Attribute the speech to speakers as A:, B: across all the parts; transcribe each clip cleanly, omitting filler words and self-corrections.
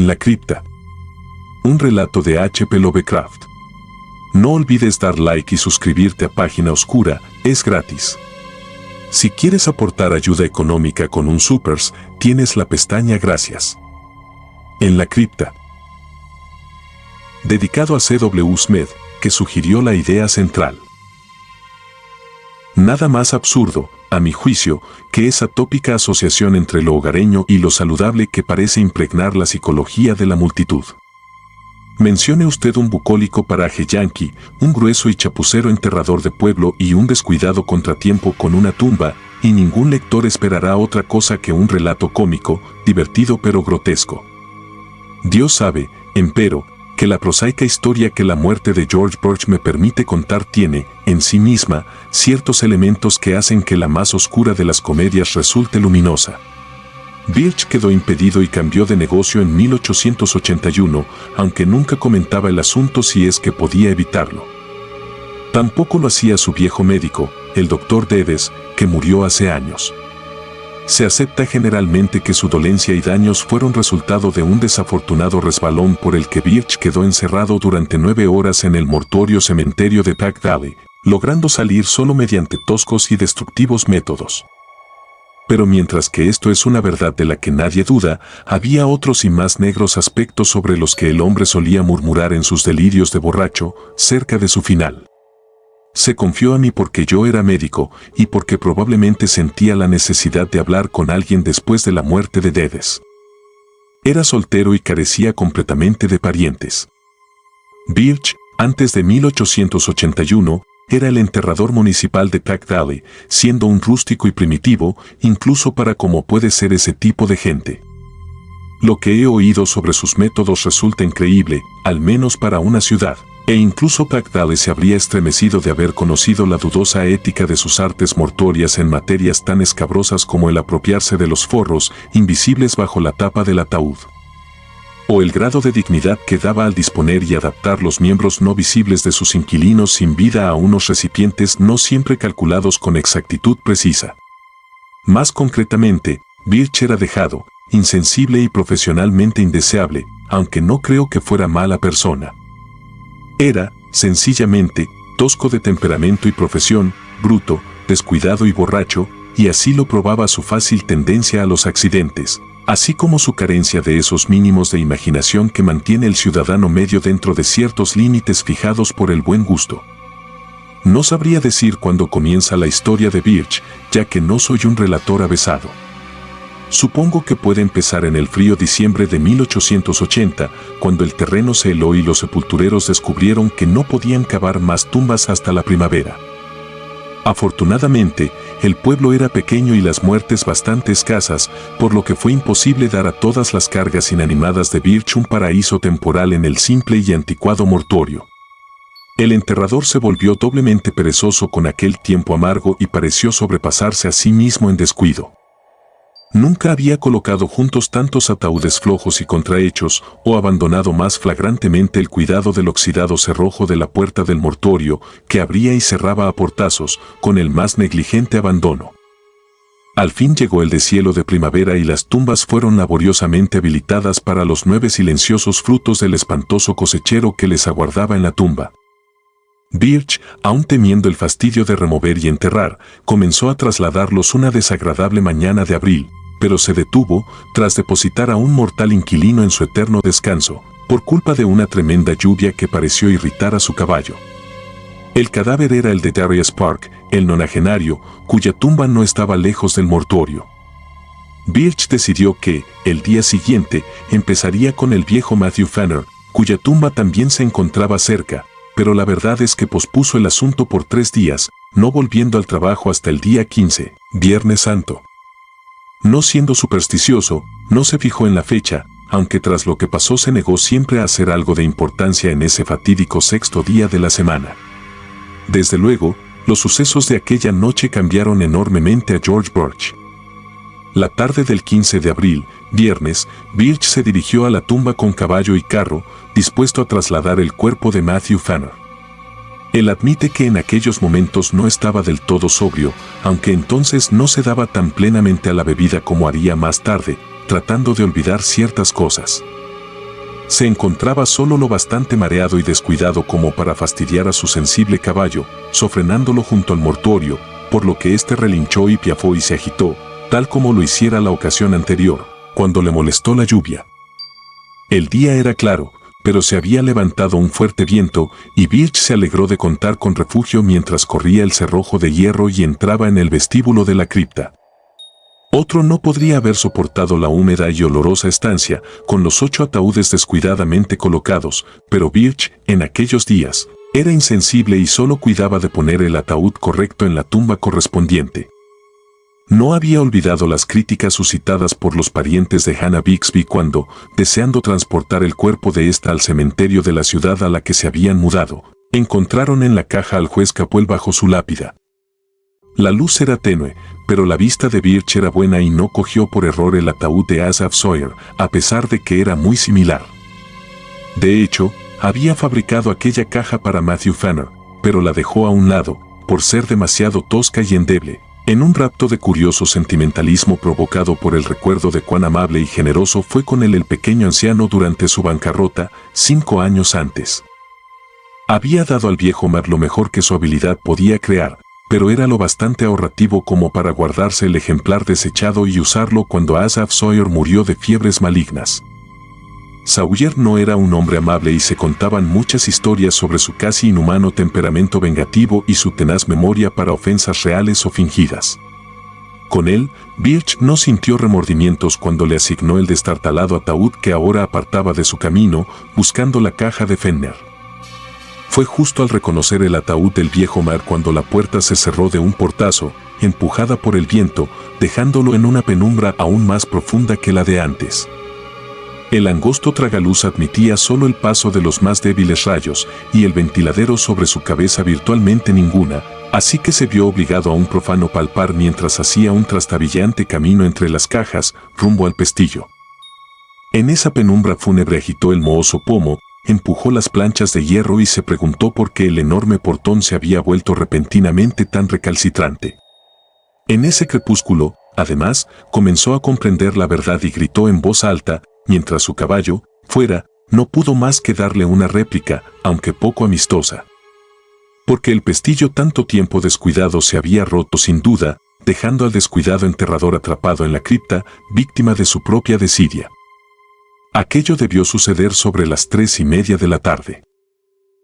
A: En la cripta. Un relato de H.P. Lovecraft. No olvides dar like y suscribirte a Página Oscura, es gratis. Si quieres aportar ayuda económica con un supers, tienes la pestaña Gracias. En la cripta. Dedicado a C.W. Smith, que sugirió la idea central. Nada más absurdo, a mi juicio, que esa tópica asociación entre lo hogareño y lo saludable que parece impregnar la psicología de la multitud. Mencione usted un bucólico paraje yanqui, un grueso y chapucero enterrador de pueblo y un descuidado contratiempo con una tumba, y ningún lector esperará otra cosa que un relato cómico, divertido pero grotesco. Dios sabe, empero, que la prosaica historia que la muerte de George Birch me permite contar tiene, en sí misma, ciertos elementos que hacen que la más oscura de las comedias resulte luminosa. Birch quedó impedido y cambió de negocio en 1881, aunque nunca comentaba el asunto si es que podía evitarlo. Tampoco lo hacía su viejo médico, el Dr. Deves, que murió hace años. Se acepta generalmente que su dolencia y daños fueron resultado de un desafortunado resbalón por el que Birch quedó encerrado durante 9 horas en el mortuorio cementerio de Pack Valley, logrando salir solo mediante toscos y destructivos métodos. Pero mientras que esto es una verdad de la que nadie duda, había otros y más negros aspectos sobre los que el hombre solía murmurar en sus delirios de borracho, cerca de su final. Se confió a mí porque yo era médico y porque probablemente sentía la necesidad de hablar con alguien después de la muerte de Deves. Era soltero y carecía completamente de parientes. Birch, antes de 1881, era el enterrador municipal de Pack Valley, siendo un rústico y primitivo, incluso para como puede ser ese tipo de gente. Lo que he oído sobre sus métodos resulta increíble, al menos para una ciudad. E incluso Pack Valley se habría estremecido de haber conocido la dudosa ética de sus artes mortuorias en materias tan escabrosas como el apropiarse de los forros invisibles bajo la tapa del ataúd. O el grado de dignidad que daba al disponer y adaptar los miembros no visibles de sus inquilinos sin vida a unos recipientes no siempre calculados con exactitud precisa. Más concretamente, Birch era dejado, insensible y profesionalmente indeseable, aunque no creo que fuera mala persona. Era, sencillamente, tosco de temperamento y profesión, bruto, descuidado y borracho, y así lo probaba su fácil tendencia a los accidentes, así como su carencia de esos mínimos de imaginación que mantiene el ciudadano medio dentro de ciertos límites fijados por el buen gusto. No sabría decir cuándo comienza la historia de Birch, ya que no soy un relator avesado. Supongo que puede empezar en el frío diciembre de 1880, cuando el terreno se heló y los sepultureros descubrieron que no podían cavar más tumbas hasta la primavera. Afortunadamente, el pueblo era pequeño y las muertes bastante escasas, por lo que fue imposible dar a todas las cargas inanimadas de Birch un paraíso temporal en el simple y anticuado mortuorio. El enterrador se volvió doblemente perezoso con aquel tiempo amargo y pareció sobrepasarse a sí mismo en descuido. Nunca había colocado juntos tantos ataúdes flojos y contrahechos, o abandonado más flagrantemente el cuidado del oxidado cerrojo de la puerta del mortuorio, que abría y cerraba a portazos, con el más negligente abandono. Al fin llegó el deshielo de primavera y las tumbas fueron laboriosamente habilitadas para los 9 silenciosos frutos del espantoso cosechero que les aguardaba en la tumba. Birch, aún temiendo el fastidio de remover y enterrar, comenzó a trasladarlos una desagradable mañana de abril, pero se detuvo tras depositar a un mortal inquilino en su eterno descanso, por culpa de una tremenda lluvia que pareció irritar a su caballo. El cadáver era el de Darius Park, el nonagenario, cuya tumba no estaba lejos del mortuorio. Birch decidió que, el día siguiente, empezaría con el viejo Matthew Fanner, cuya tumba también se encontraba cerca, pero la verdad es que pospuso el asunto por 3 días, no volviendo al trabajo hasta el día 15, Viernes Santo. No siendo supersticioso, no se fijó en la fecha, aunque tras lo que pasó se negó siempre a hacer algo de importancia en ese fatídico 6º día de la semana. Desde luego, los sucesos de aquella noche cambiaron enormemente a George Birch. La tarde del 15 de abril, viernes, Birch se dirigió a la tumba con caballo y carro, dispuesto a trasladar el cuerpo de Matthew Fanner. Él admite que en aquellos momentos no estaba del todo sobrio, aunque entonces no se daba tan plenamente a la bebida como haría más tarde, tratando de olvidar ciertas cosas. Se encontraba solo lo bastante mareado y descuidado como para fastidiar a su sensible caballo, sofrenándolo junto al mortuorio, por lo que éste relinchó y piafó y se agitó, tal como lo hiciera la ocasión anterior, cuando le molestó la lluvia. El día era claro, pero se había levantado un fuerte viento y Birch se alegró de contar con refugio mientras corría el cerrojo de hierro y entraba en el vestíbulo de la cripta. Otro no podría haber soportado la húmeda y olorosa estancia, con los 8 ataúdes descuidadamente colocados, pero Birch, en aquellos días, era insensible y solo cuidaba de poner el ataúd correcto en la tumba correspondiente. No había olvidado las críticas suscitadas por los parientes de Hannah Bixby cuando, deseando transportar el cuerpo de esta al cementerio de la ciudad a la que se habían mudado, encontraron en la caja al juez Capwell bajo su lápida. La luz era tenue, pero la vista de Birch era buena y no cogió por error el ataúd de Asaph Sawyer, a pesar de que era muy similar. De hecho, había fabricado aquella caja para Matthew Fanner, pero la dejó a un lado, por ser demasiado tosca y endeble, en un rapto de curioso sentimentalismo provocado por el recuerdo de cuán amable y generoso fue con él el pequeño anciano durante su bancarrota, 5 años antes. Había dado al viejo Mar lo mejor que su habilidad podía crear, pero era lo bastante ahorrativo como para guardarse el ejemplar desechado y usarlo cuando Asaph Sawyer murió de fiebres malignas. Sawyer no era un hombre amable y se contaban muchas historias sobre su casi inhumano temperamento vengativo y su tenaz memoria para ofensas reales o fingidas. Con él, Birch no sintió remordimientos cuando le asignó el destartalado ataúd que ahora apartaba de su camino, buscando la caja de Fenner. Fue justo al reconocer el ataúd del viejo Mar cuando la puerta se cerró de un portazo, empujada por el viento, dejándolo en una penumbra aún más profunda que la de antes. El angosto tragaluz admitía solo el paso de los más débiles rayos y el ventiladero sobre su cabeza virtualmente ninguna, así que se vio obligado a un profano palpar mientras hacía un trastabillante camino entre las cajas, rumbo al pestillo. En esa penumbra fúnebre agitó el mohoso pomo, empujó las planchas de hierro y se preguntó por qué el enorme portón se había vuelto repentinamente tan recalcitrante. En ese crepúsculo, además, comenzó a comprender la verdad y gritó en voz alta, mientras su caballo, fuera, no pudo más que darle una réplica, aunque poco amistosa. Porque el pestillo tanto tiempo descuidado se había roto sin duda, dejando al descuidado enterrador atrapado en la cripta, víctima de su propia desidia. Aquello debió suceder sobre las 3:30 de la tarde.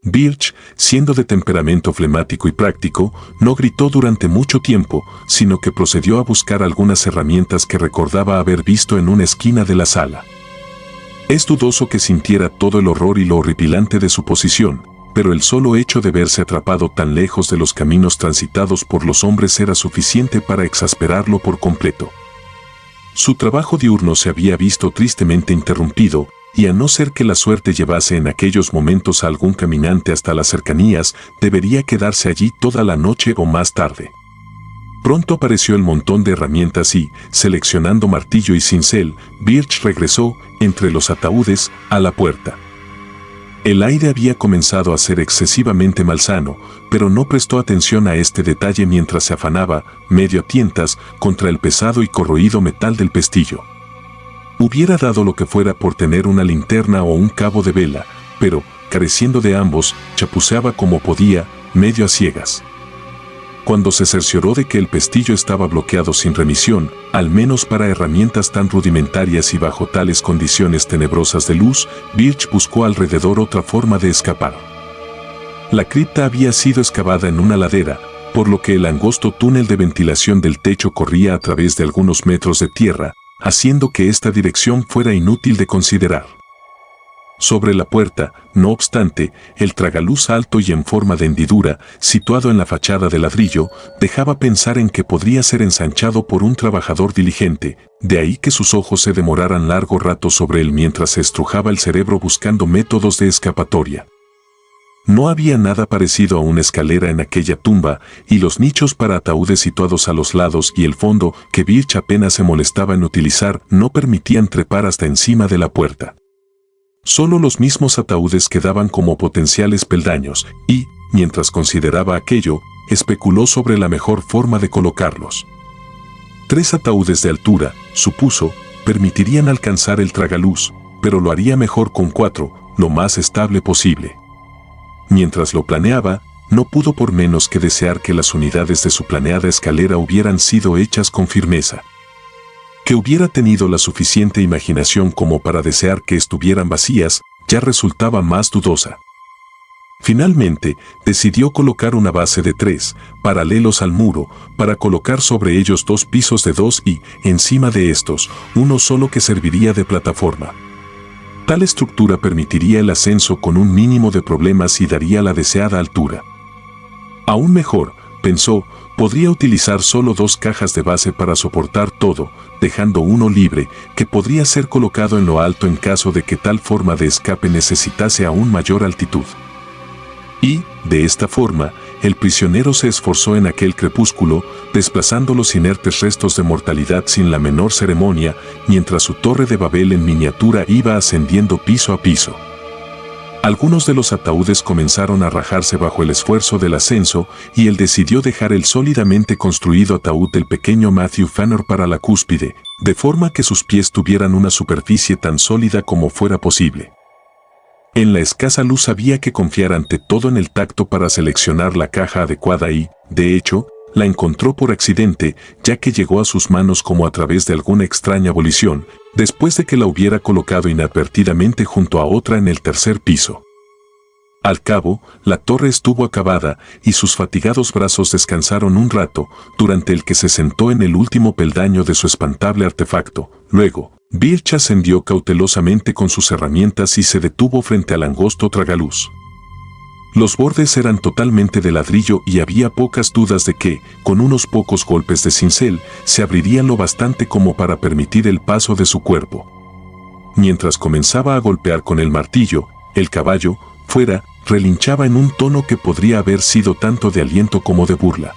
A: Birch, siendo de temperamento flemático y práctico, no gritó durante mucho tiempo, sino que procedió a buscar algunas herramientas que recordaba haber visto en una esquina de la sala. Es dudoso que sintiera todo el horror y lo horripilante de su posición, pero el solo hecho de verse atrapado tan lejos de los caminos transitados por los hombres era suficiente para exasperarlo por completo. Su trabajo diurno se había visto tristemente interrumpido, y a no ser que la suerte llevase en aquellos momentos a algún caminante hasta las cercanías, debería quedarse allí toda la noche o más tarde. Pronto apareció el montón de herramientas y, seleccionando martillo y cincel, Birch regresó, entre los ataúdes, a la puerta. El aire había comenzado a ser excesivamente malsano, pero no prestó atención a este detalle mientras se afanaba, medio a tientas, contra el pesado y corroído metal del pestillo. Hubiera dado lo que fuera por tener una linterna o un cabo de vela, pero, careciendo de ambos, chapuceaba como podía, medio a ciegas. Cuando se cercioró de que el pestillo estaba bloqueado sin remisión, al menos para herramientas tan rudimentarias y bajo tales condiciones tenebrosas de luz, Birch buscó alrededor otra forma de escapar. La cripta había sido excavada en una ladera, por lo que el angosto túnel de ventilación del techo corría a través de algunos metros de tierra, haciendo que esta dirección fuera inútil de considerar. Sobre la puerta, no obstante, el tragaluz alto y en forma de hendidura, situado en la fachada de ladrillo, dejaba pensar en que podría ser ensanchado por un trabajador diligente, de ahí que sus ojos se demoraran largo rato sobre él mientras se estrujaba el cerebro buscando métodos de escapatoria. No había nada parecido a una escalera en aquella tumba, y los nichos para ataúdes situados a los lados y el fondo, que Birch apenas se molestaba en utilizar, no permitían trepar hasta encima de la puerta. Solo los mismos ataúdes quedaban como potenciales peldaños, y, mientras consideraba aquello, especuló sobre la mejor forma de colocarlos. 3 ataúdes de altura, supuso, permitirían alcanzar el tragaluz, pero lo haría mejor con 4, lo más estable posible. Mientras lo planeaba, no pudo por menos que desear que las unidades de su planeada escalera hubieran sido hechas con firmeza. Que hubiera tenido la suficiente imaginación como para desear que estuvieran vacías, ya resultaba más dudosa. Finalmente, decidió colocar una base de 3, paralelos al muro, para colocar sobre ellos 2 pisos de 2 y, encima de estos, uno solo que serviría de plataforma. Tal estructura permitiría el ascenso con un mínimo de problemas y daría la deseada altura. Aún mejor, pensó, podría utilizar solo 2 cajas de base para soportar todo, dejando uno libre, que podría ser colocado en lo alto en caso de que tal forma de escape necesitase aún mayor altitud. Y, de esta forma, el prisionero se esforzó en aquel crepúsculo, desplazando los inertes restos de mortalidad sin la menor ceremonia, mientras su torre de Babel en miniatura iba ascendiendo piso a piso. Algunos de los ataúdes comenzaron a rajarse bajo el esfuerzo del ascenso, y él decidió dejar el sólidamente construido ataúd del pequeño Matthew Fanner para la cúspide, de forma que sus pies tuvieran una superficie tan sólida como fuera posible. En la escasa luz había que confiar ante todo en el tacto para seleccionar la caja adecuada y, de hecho, la encontró por accidente, ya que llegó a sus manos como a través de alguna extraña volición, después de que la hubiera colocado inadvertidamente junto a otra en el 3er piso. Al cabo, la torre estuvo acabada y sus fatigados brazos descansaron un rato, durante el que se sentó en el último peldaño de su espantable artefacto. Luego, Birch ascendió cautelosamente con sus herramientas y se detuvo frente al angosto tragaluz. Los bordes eran totalmente de ladrillo y había pocas dudas de que, con unos pocos golpes de cincel, se abrirían lo bastante como para permitir el paso de su cuerpo. Mientras comenzaba a golpear con el martillo, el caballo, fuera, relinchaba en un tono que podría haber sido tanto de aliento como de burla.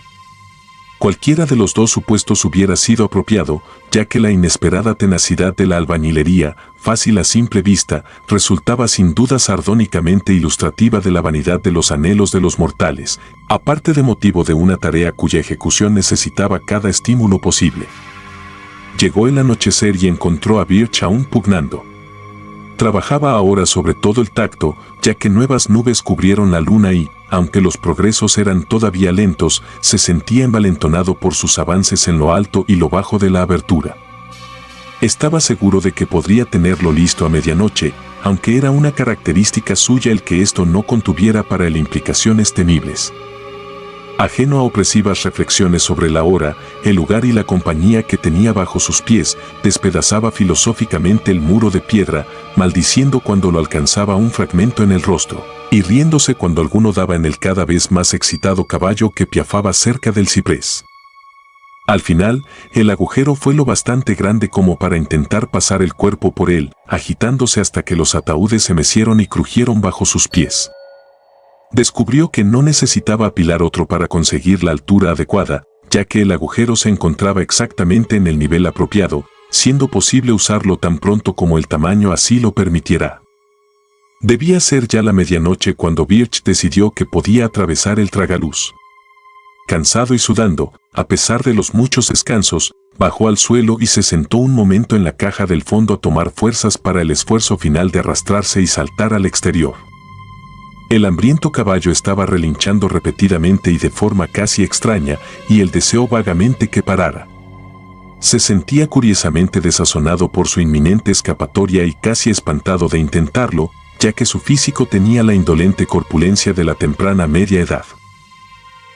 A: Cualquiera de los dos supuestos hubiera sido apropiado, ya que la inesperada tenacidad de la albañilería, fácil a simple vista, resultaba sin duda sardónicamente ilustrativa de la vanidad de los anhelos de los mortales, aparte de motivo de una tarea cuya ejecución necesitaba cada estímulo posible. Llegó el anochecer y encontró a Birch aún pugnando. Trabajaba ahora sobre todo el tacto, ya que nuevas nubes cubrieron la luna y, aunque los progresos eran todavía lentos, se sentía envalentonado por sus avances en lo alto y lo bajo de la abertura. Estaba seguro de que podría tenerlo listo a medianoche, aunque era una característica suya el que esto no contuviera para él implicaciones temibles. Ajeno a opresivas reflexiones sobre la hora, el lugar y la compañía que tenía bajo sus pies, despedazaba filosóficamente el muro de piedra, maldiciendo cuando lo alcanzaba un fragmento en el rostro, y riéndose cuando alguno daba en el cada vez más excitado caballo que piafaba cerca del ciprés. Al final, el agujero fue lo bastante grande como para intentar pasar el cuerpo por él, agitándose hasta que los ataúdes se mecieron y crujieron bajo sus pies. Descubrió que no necesitaba apilar otro para conseguir la altura adecuada, ya que el agujero se encontraba exactamente en el nivel apropiado, siendo posible usarlo tan pronto como el tamaño así lo permitiera. Debía ser ya la medianoche cuando Birch decidió que podía atravesar el tragaluz. Cansado y sudando, a pesar de los muchos descansos, bajó al suelo y se sentó un momento en la caja del fondo a tomar fuerzas para el esfuerzo final de arrastrarse y saltar al exterior. El hambriento caballo estaba relinchando repetidamente y de forma casi extraña, y él deseó vagamente que parara. Se sentía curiosamente desazonado por su inminente escapatoria y casi espantado de intentarlo, ya que su físico tenía la indolente corpulencia de la temprana media edad.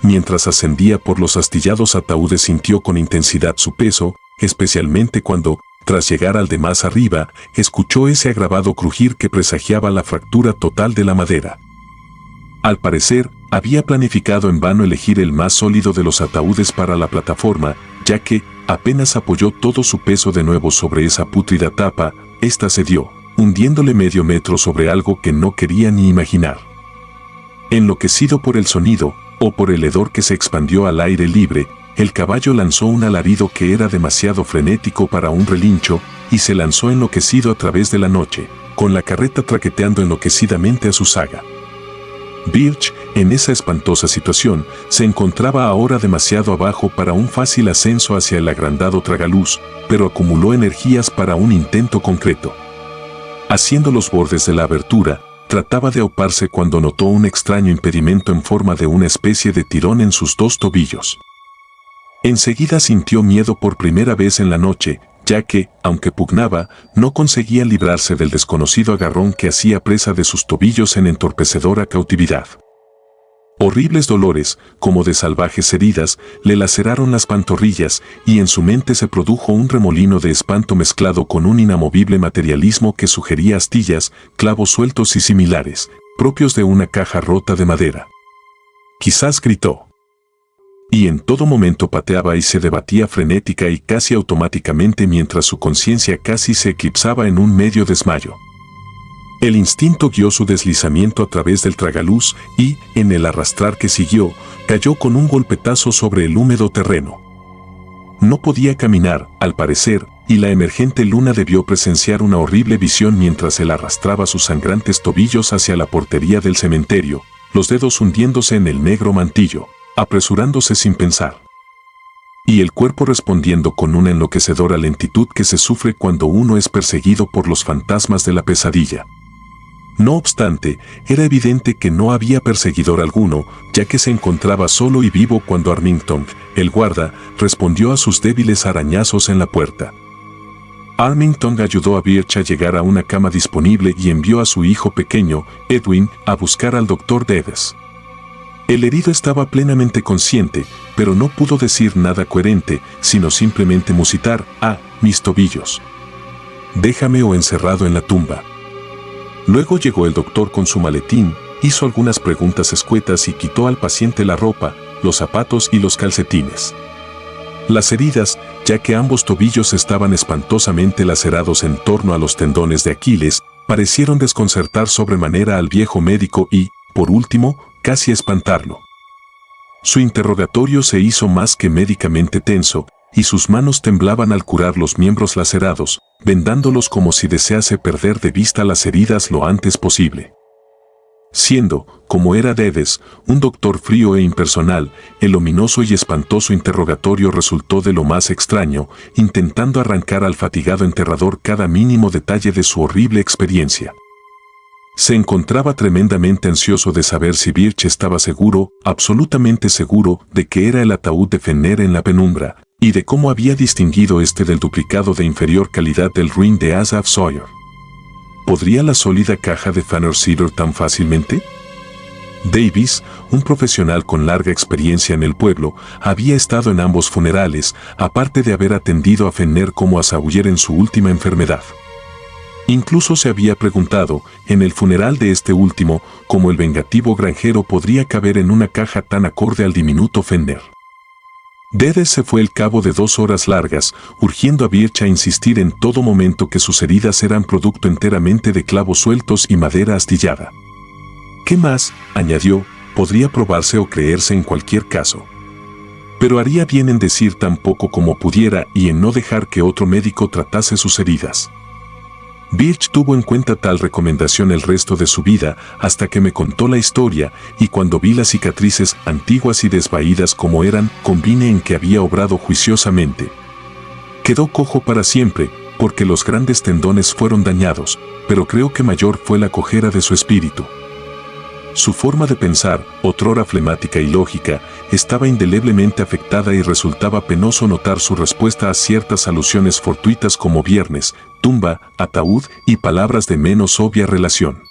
A: Mientras ascendía por los astillados ataúdes sintió con intensidad su peso, especialmente cuando, tras llegar al de más arriba, escuchó ese agravado crujir que presagiaba la fractura total de la madera. Al parecer, había planificado en vano elegir el más sólido de los ataúdes para la plataforma, ya que, apenas apoyó todo su peso de nuevo sobre esa pútrida tapa, ésta cedió, hundiéndole medio metro sobre algo que no quería ni imaginar. Enloquecido por el sonido, o por el hedor que se expandió al aire libre, el caballo lanzó un alarido que era demasiado frenético para un relincho, y se lanzó enloquecido a través de la noche, con la carreta traqueteando enloquecidamente a su zaga. Birch, en esa espantosa situación, se encontraba ahora demasiado abajo para un fácil ascenso hacia el agrandado tragaluz, pero acumuló energías para un intento concreto. Haciendo los bordes de la abertura, trataba de auparse cuando notó un extraño impedimento en forma de una especie de tirón en sus dos tobillos. Enseguida sintió miedo por primera vez en la noche, ya que, aunque pugnaba, no conseguía librarse del desconocido agarrón que hacía presa de sus tobillos en entorpecedora cautividad. Horribles dolores, como de salvajes heridas, le laceraron las pantorrillas y en su mente se produjo un remolino de espanto mezclado con un inamovible materialismo que sugería astillas, clavos sueltos y similares, propios de una caja rota de madera. Quizás gritó. Y en todo momento pateaba y se debatía frenética y casi automáticamente mientras su conciencia casi se eclipsaba en un medio desmayo. El instinto guió su deslizamiento a través del tragaluz y, en el arrastrar que siguió, cayó con un golpetazo sobre el húmedo terreno. No podía caminar, al parecer, y la emergente luna debió presenciar una horrible visión mientras él arrastraba sus sangrantes tobillos hacia la portería del cementerio, los dedos hundiéndose en el negro mantillo, apresurándose sin pensar. Y el cuerpo respondiendo con una enloquecedora lentitud que se sufre cuando uno es perseguido por los fantasmas de la pesadilla. No obstante, era evidente que no había perseguidor alguno, ya que se encontraba solo y vivo cuando Armington, el guarda, respondió a sus débiles arañazos en la puerta. Armington ayudó a Birch a llegar a una cama disponible y envió a su hijo pequeño, Edwin, a buscar al Dr. Davis. El herido estaba plenamente consciente, pero no pudo decir nada coherente, sino simplemente musitar: «Ah, mis tobillos. Déjame o encerrado en la tumba». Luego llegó el doctor con su maletín, hizo algunas preguntas escuetas y quitó al paciente la ropa, los zapatos y los calcetines. Las heridas, ya que ambos tobillos estaban espantosamente lacerados en torno a los tendones de Aquiles, parecieron desconcertar sobremanera al viejo médico y, por último, casi espantarlo. Su interrogatorio se hizo más que médicamente tenso, y sus manos temblaban al curar los miembros lacerados, vendándolos como si desease perder de vista las heridas lo antes posible. Siendo, como era Davis, un doctor frío e impersonal, el ominoso y espantoso interrogatorio resultó de lo más extraño, intentando arrancar al fatigado enterrador cada mínimo detalle de su horrible experiencia. Se encontraba tremendamente ansioso de saber si Birch estaba seguro, absolutamente seguro, de que era el ataúd de Fenner en la penumbra, y de cómo había distinguido este del duplicado de inferior calidad del ruin de Asaph Sawyer. ¿Podría la sólida caja de Fanner Cedar tan fácilmente? Davis, un profesional con larga experiencia en el pueblo, había estado en ambos funerales, aparte de haber atendido a Fenner como a Sawyer en su última enfermedad. Incluso se había preguntado, en el funeral de este último, cómo el vengativo granjero podría caber en una caja tan acorde al diminuto Fenner. Davis se fue al cabo de 2 horas largas, urgiendo a Birch a insistir en todo momento que sus heridas eran producto enteramente de clavos sueltos y madera astillada. ¿Qué más?, añadió, podría probarse o creerse en cualquier caso. Pero haría bien en decir tan poco como pudiera y en no dejar que otro médico tratase sus heridas. Birch tuvo en cuenta tal recomendación el resto de su vida hasta que me contó la historia, y cuando vi las cicatrices antiguas y desvaídas como eran, convine en que había obrado juiciosamente. Quedó cojo para siempre, porque los grandes tendones fueron dañados, pero creo que mayor fue la cojera de su espíritu. Su forma de pensar, otrora flemática y lógica, estaba indeleblemente afectada y resultaba penoso notar su respuesta a ciertas alusiones fortuitas como viernes, tumba, ataúd y palabras de menos obvia relación.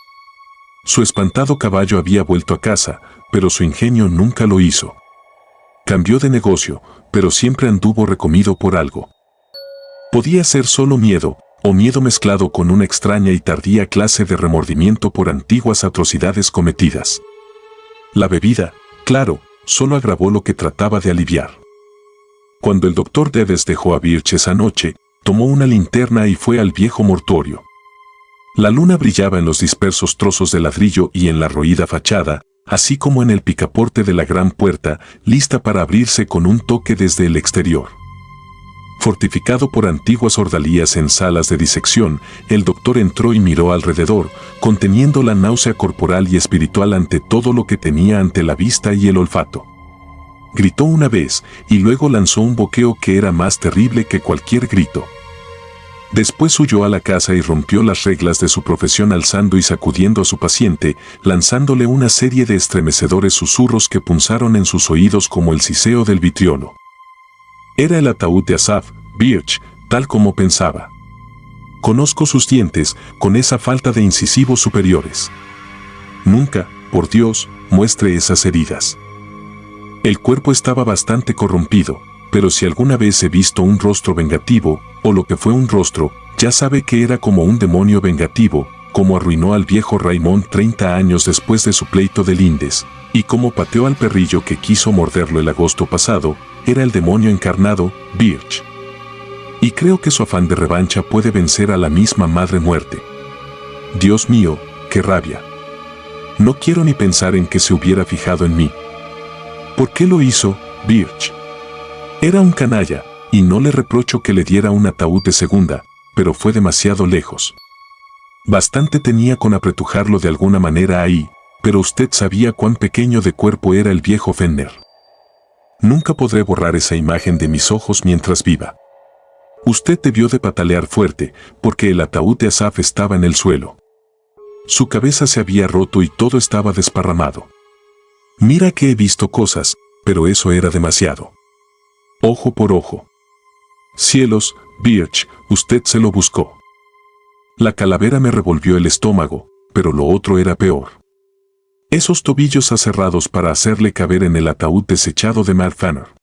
A: Su espantado caballo había vuelto a casa, pero su ingenio nunca lo hizo. Cambió de negocio, pero siempre anduvo recomido por algo. Podía ser solo miedo, o miedo mezclado con una extraña y tardía clase de remordimiento por antiguas atrocidades cometidas. La bebida, claro, solo agravó lo que trataba de aliviar. Cuando el Dr. Davis dejó a Birch esa noche, tomó una linterna y fue al viejo mortuorio. La luna brillaba en los dispersos trozos de ladrillo y en la roída fachada, así como en el picaporte de la gran puerta, lista para abrirse con un toque desde el exterior. Fortificado por antiguas ordalías en salas de disección, el doctor entró y miró alrededor, conteniendo la náusea corporal y espiritual ante todo lo que tenía ante la vista y el olfato. Gritó una vez, y luego lanzó un boqueo que era más terrible que cualquier grito. Después huyó a la casa y rompió las reglas de su profesión alzando y sacudiendo a su paciente, lanzándole una serie de estremecedores susurros que punzaron en sus oídos como el siseo del vitriolo. Era el ataúd de Asaph Birch, tal como pensaba. Conozco sus dientes, con esa falta de incisivos superiores. Nunca, por Dios, muestre esas heridas. El cuerpo estaba bastante corrompido, pero si alguna vez he visto un rostro vengativo, o lo que fue un rostro, ya sabe que era como un demonio vengativo, como arruinó al viejo Raymond 30 años después de su pleito de lindes, y como pateó al perrillo que quiso morderlo el agosto pasado, era el demonio encarnado, Birch. Y creo que su afán de revancha puede vencer a la misma madre muerte. Dios mío, qué rabia. No quiero ni pensar en que se hubiera fijado en mí. ¿Por qué lo hizo, Birch? Era un canalla, y no le reprocho que le diera un ataúd de segunda, pero fue demasiado lejos. Bastante tenía con apretujarlo de alguna manera ahí, pero usted sabía cuán pequeño de cuerpo era el viejo Fenner. Nunca podré borrar esa imagen de mis ojos mientras viva. Usted debió de patalear fuerte, porque el ataúd de Asaph estaba en el suelo. Su cabeza se había roto y todo estaba desparramado. Mira que he visto cosas, pero eso era demasiado. Ojo por ojo. Cielos, Birch, usted se lo buscó. La calavera me revolvió el estómago, pero lo otro era peor. Esos tobillos aserrados para hacerle caber en el ataúd desechado de Matt Fanner.